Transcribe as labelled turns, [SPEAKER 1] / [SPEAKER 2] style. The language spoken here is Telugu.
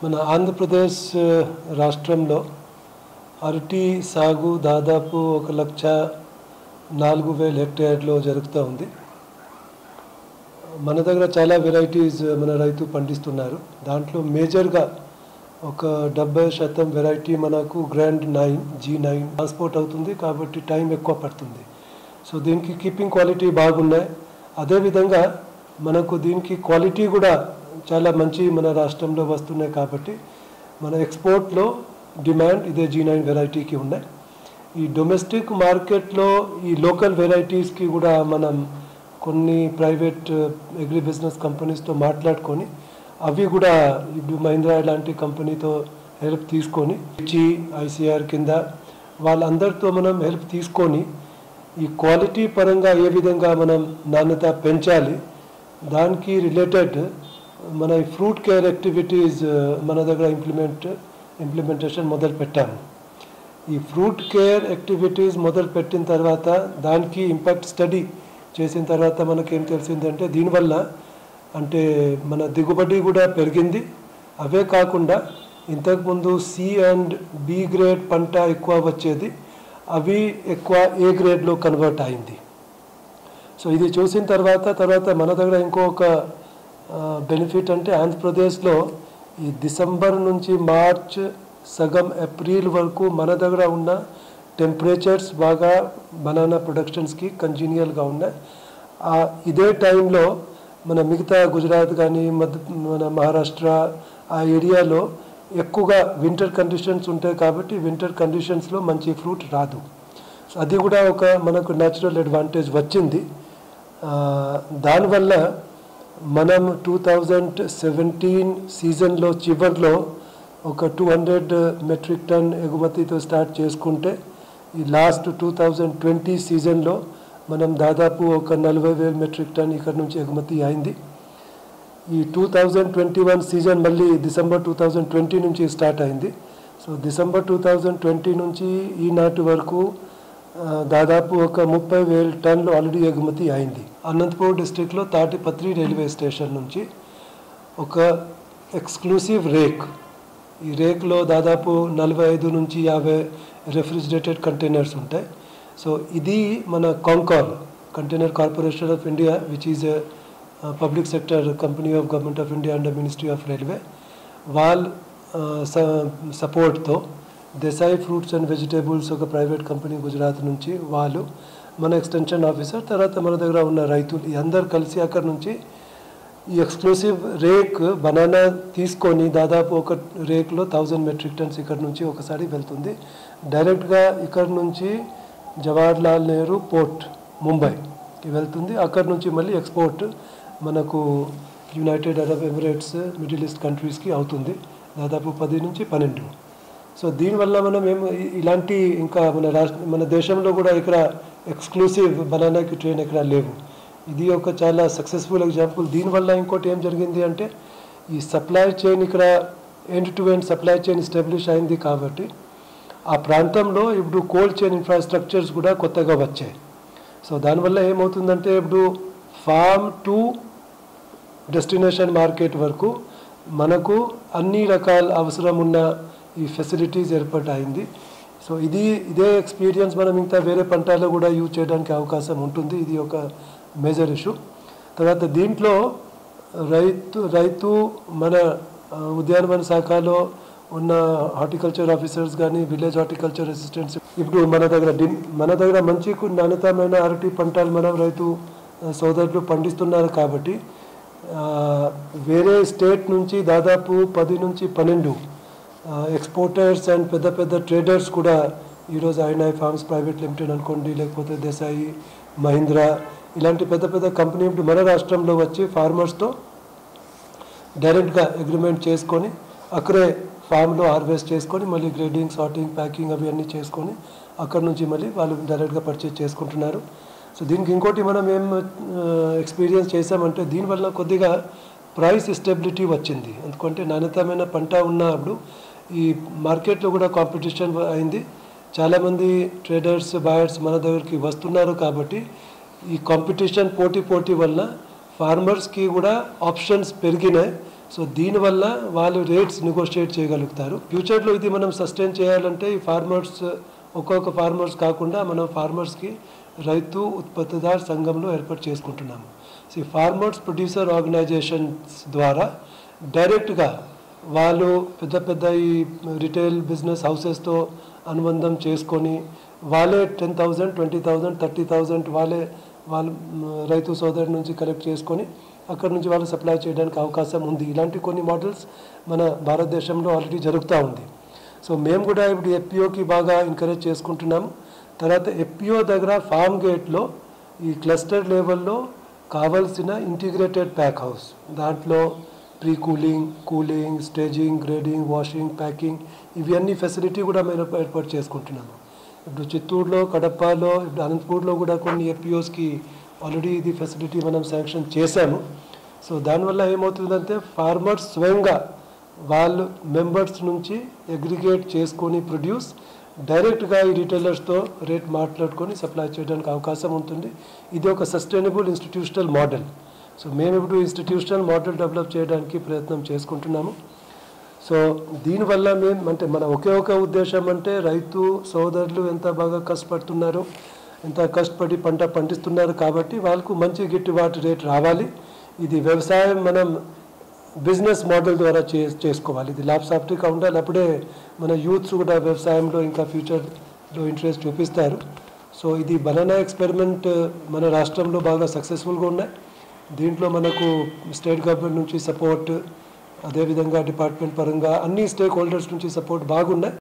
[SPEAKER 1] మన ఆంధ్రప్రదేశ్ రాష్ట్రంలో అరటి సాగు దాదాపు 1,04,000 హెక్టేర్లో జరుగుతూ ఉంది. మన దగ్గర చాలా వెరైటీస్ మన రైతు పండిస్తున్నారు. దాంట్లో మేజర్గా ఒక 70% వెరైటీ మనకు గ్రాండ్ 9 G9 ట్రాన్స్పోర్ట్ అవుతుంది కాబట్టి టైం ఎక్కువ పడుతుంది. సో దీనికి కీపింగ్ క్వాలిటీ బాగున్నాయి. అదేవిధంగా మనకు దీనికి క్వాలిటీ కూడా చాలా మంచి మన రాష్ట్రంలో వస్తున్నాయి కాబట్టి మన ఎక్స్పోర్ట్లో డిమాండ్ ఇదే G9 వెరైటీకి ఉన్నాయి. ఈ డొమెస్టిక్ మార్కెట్లో ఈ లోకల్ వెరైటీస్కి కూడా మనం కొన్ని ప్రైవేట్ అగ్రి బిజినెస్ కంపెనీస్తో మాట్లాడుకొని అవి కూడా ఇప్పుడు మహీంద్రా లాంటి కంపెనీతో హెల్ప్ తీసుకొని ఐసీఆర్ కింద వాళ్ళందరితో మనం హెల్ప్ తీసుకొని ఈ క్వాలిటీ పరంగా ఏ విధంగా మనం నాణ్యత పెంచాలి దానికి రిలేటెడ్ మన ఫ్రూట్ కేర్ యాక్టివిటీస్ మన దగ్గర ఇంప్లిమెంటేషన్ మొదలు పెట్టాము. ఈ ఫ్రూట్ కేర్ యాక్టివిటీస్ మొదలు పెట్టిన తర్వాత దానికి ఇంపాక్ట్ స్టడీ చేసిన తర్వాత మనకేం తెలిసిందంటే దీనివల్ల అంటే మన దిగుబడి కూడా పెరిగింది. అవే కాకుండా ఇంతకుముందు సి అండ్ బి గ్రేడ్ పంట ఎక్కువ వచ్చేది, అవి ఎక్కువ ఏ గ్రేడ్లో కన్వర్ట్ అయింది. సో ఇది చూసిన తర్వాత మన దగ్గర ఇంకొక బెనిఫిట్ అంటే ఆంధ్రప్రదేశ్లో ఈ డిసెంబర్ నుంచి మార్చ్ సగం ఏప్రిల్ వరకు మన దగ్గర ఉన్న టెంపరేచర్స్ బాగా బనానా ప్రొడక్షన్స్కి కంజీనియల్గా ఉన్నాయి. ఇదే టైంలో మన మిగతా గుజరాత్ కానీ మన మహారాష్ట్ర ఆ ఏరియాలో ఎక్కువగా వింటర్ కండిషన్స్ ఉంటాయి కాబట్టి వింటర్ కండిషన్స్లో మంచి ఫ్రూట్ రాదు. సో అది కూడా ఒక మనకు న్యాచురల్ అడ్వాంటేజ్ వచ్చింది. దానివల్ల మనం 2017 సీజన్లో చివరిలో ఒక 200 మెట్రిక్ టన్ ఎగుమతితో స్టార్ట్ చేసుకుంటే ఈ లాస్ట్ 2020 సీజన్లో మనం దాదాపు ఒక 40,000 మెట్రిక్ టన్ ఇక్కడ నుంచి ఎగుమతి అయింది. ఈ 2021 సీజన్ మళ్ళీ డిసెంబర్ 2020 నుంచి స్టార్ట్ అయింది. సో డిసెంబర్ 2020 నుంచి ఈనాటి వరకు దాదాపు ఒక 30,000 టన్నులు ఆల్రెడీ ఎగుమతి అయింది. అనంతపూర్ డిస్ట్రిక్ట్లో తాటిపత్రి రైల్వే స్టేషన్ నుంచి ఒక ఎక్స్క్లూసివ్ రేక్, ఈ రేక్లో దాదాపు 45 నుంచి 50 రెఫ్రిజిరేటెడ్ కంటైనర్స్ ఉంటాయి. సో ఇది మన Concor container corporation of India which is a public sector company of government of India under ministry of railway వాళ్ళ సపోర్ట్తో దేశాయి ఫ్రూట్స్ అండ్ వెజిటేబుల్స్ ఒక ప్రైవేట్ కంపెనీ గుజరాత్ నుంచి వాళ్ళు మన ఎక్స్టెన్షన్ ఆఫీసర్ తర్వాత మన దగ్గర ఉన్న రైతులు ఈ అందరు కలిసి అక్కడ నుంచి ఈ ఎక్స్క్లూసివ్ రేక్ బనానా తీసుకొని దాదాపు ఒక రేక్లో 1000 మెట్రిక్ టన్స్ ఇక్కడ నుంచి ఒకసారి వెళ్తుంది. డైరెక్ట్గా ఇక్కడ నుంచి జవహర్లాల్ నెహ్రూ పోర్ట్ ముంబైకి వెళ్తుంది. అక్కడ నుంచి మళ్ళీ ఎక్స్పోర్ట్ మనకు United Arab Emirates middle east కంట్రీస్కి అవుతుంది దాదాపు 10 నుంచి 12. సో దీనివల్ల మనం ఇలాంటి ఇంకా మన దేశంలో కూడా ఇక్కడ ఎక్స్క్లూసివ్ బనానాకి ట్రైన్ ఇక్కడ లేవు. ఇది ఒక చాలా సక్సెస్ఫుల్ ఎగ్జాంపుల్. దీనివల్ల ఇంకోటి ఏం జరిగింది అంటే ఈ సప్లై చైన్ ఇక్కడ end to end supply chain establish అయింది కాబట్టి ఆ ప్రాంతంలో ఇప్పుడు కోల్డ్ చైన్ ఇన్ఫ్రాస్ట్రక్చర్స్ కూడా కొత్తగా వచ్చాయి. సో దానివల్ల ఏమవుతుందంటే ఇప్పుడు ఫార్మ్ టు డెస్టినేషన్ మార్కెట్ వరకు మనకు అన్ని రకాల అవసరం ఉన్న ఈ ఫెసిలిటీస్ ఏర్పాటైంది. సో ఇదే ఎక్స్పీరియన్స్ మనం ఇంకా వేరే పంటల్లో కూడా యూజ్ చేయడానికి అవకాశం ఉంటుంది. ఇది ఒక మేజర్ ఇష్యూ. తర్వాత దీంట్లో రైతు మన ఉద్యానవన శాఖలో ఉన్న హార్టికల్చర్ ఆఫీసర్స్ కానీ విలేజ్ హార్టికల్చర్ అసిస్టెంట్స్ ఇప్పుడు మన దగ్గర మంచి నాణ్యతమైన అరటి పంటలు మన రైతు సోదరులు పండిస్తున్నారు కాబట్టి వేరే స్టేట్ నుంచి దాదాపు 10 నుంచి 12 ఎక్స్పోర్టర్స్ అండ్ పెద్ద ట్రేడర్స్ కూడా ఈరోజు ఐఎన్ఐ ఫార్మ్స్ ప్రైవేట్ లిమిటెడ్ అనుకోండి లేకపోతే దేశాయి మహీంద్రా ఇలాంటి పెద్ద కంపెనీ ఇప్పుడు మన రాష్ట్రంలో వచ్చి ఫార్మర్స్తో డైరెక్ట్గా అగ్రిమెంట్ చేసుకొని అక్కడే ఫామ్లో హార్వెస్ట్ చేసుకొని మళ్ళీ గ్రేడింగ్ సార్టింగ్ ప్యాకింగ్ అవి అన్నీ చేసుకొని అక్కడ నుంచి మళ్ళీ వాళ్ళు డైరెక్ట్గా పర్చేజ్ చేసుకుంటున్నారు. సో దీనికి ఇంకోటి మనం ఏం ఎక్స్పీరియన్స్ చేసామంటే దీనివల్ల కొద్దిగా ప్రైస్ స్టెబిలిటీ వచ్చింది. ఎందుకంటే నాణ్యతమైన పంట ఉన్నప్పుడు ఈ మార్కెట్లో కూడా కాంపిటీషన్ అయింది. చాలామంది ట్రేడర్స్ బయర్స్ మన దగ్గరికి వస్తున్నారు కాబట్టి ఈ కాంపిటీషన్ పోటీ వల్ల ఫార్మర్స్కి కూడా ఆప్షన్స్ పెరిగినాయి. సో దీనివల్ల వాళ్ళు రేట్స్ నెగోషియేట్ చేయగలుగుతారు. ఫ్యూచర్లో ఇది మనం సస్టైన్ చేయాలంటే ఈ ఫార్మర్స్ ఒక్కొక్క ఫార్మర్స్ కాకుండా మనం ఫార్మర్స్కి రైతు ఉత్పత్తిదారు సంఘంలో ఏర్పాటు చేసుకుంటున్నాము. సో ఈ ఫార్మర్స్ ప్రొడ్యూసర్ ఆర్గనైజేషన్స్ ద్వారా డైరెక్ట్గా వాళ్ళు పెద్ద పెద్ద ఈ రిటైల్ బిజినెస్ హౌసెస్తో అనుబంధం చేసుకొని వాళ్ళే 10,000, 20,000, 30,000 వాళ్ళు రైతు సోదరు నుంచి కలెక్ట్ చేసుకొని అక్కడ నుంచి వాళ్ళు సప్లై చేయడానికి అవకాశం ఉంది. ఇలాంటి కొన్ని మోడల్స్ మన భారతదేశంలో ఆల్రెడీ జరుగుతూ ఉంది. సో మేము కూడా ఇప్పుడు ఎఫ్పిఓకి బాగా ఎంకరేజ్ చేసుకుంటున్నాము. తర్వాత ఎఫ్పిఓ దగ్గర ఫార్మ్ గేట్లో ఈ క్లస్టర్ లెవెల్లో కావాల్సిన ఇంటిగ్రేటెడ్ ప్యాక్ హౌస్, దాంట్లో pre cooling, staging, grading, washing, packing ఇవన్నీ ఫెసిలిటీ కూడా మేము ఏర్పాటు చేసుకుంటున్నాము. ఇప్పుడు చిత్తూరులో, కడపలో, ఇప్పుడు అనంతపూర్లో కూడా కొన్ని ఎఫ్పిఓస్కి ఆల్రెడీ ఇది ఫెసిలిటీ మనం శాంక్షన్ చేశాము. సో దానివల్ల ఏమవుతుందంటే ఫార్మర్స్ స్వయంగా వాళ్ళు మెంబర్స్ నుంచి అగ్రిగేట్ చేసుకొని ప్రొడ్యూస్ డైరెక్ట్గా ఈ రిటైలర్స్తో రేట్ మాట్లాడుకొని సప్లై చేయడానికి అవకాశం ఉంటుంది. ఇది ఒక సస్టైనబుల్ ఇన్స్టిట్యూషనల్ మోడల్. సో మేము ఇప్పుడు ఇన్స్టిట్యూషనల్ మోడల్ డెవలప్ చేయడానికి ప్రయత్నం చేసుకుంటున్నాము. సో దీనివల్ల మేము అంటే మన ఒక ఉద్దేశం అంటే రైతు సోదరులు ఎంత బాగా కష్టపడుతున్నారు, ఎంత కష్టపడి పంట పండిస్తున్నారు కాబట్టి వాళ్ళకు మంచి గిట్టుబాటు రేట్ రావాలి. ఇది వ్యవసాయం మనం బిజినెస్ మోడల్ ద్వారా చేసుకోవాలి. ఇది లాభసాటిగా ఉండాలి. అప్పుడే మన యూత్స్ కూడా వ్యవసాయంలో ఇంకా ఫ్యూచర్లో ఇంట్రెస్ట్ చూపిస్తారు. సో ఇది బనానా ఎక్స్పెరిమెంట్ మన రాష్ట్రంలో బాగా సక్సెస్ఫుల్గా ఉన్నాయి. దీంట్లో మనకు స్టేట్ గవర్నమెంట్ నుంచి సపోర్ట్, అదేవిధంగా డిపార్ట్మెంట్ పరంగా అన్ని స్టేక్ హోల్డర్స్ నుంచి సపోర్ట్ బాగున్నాయి.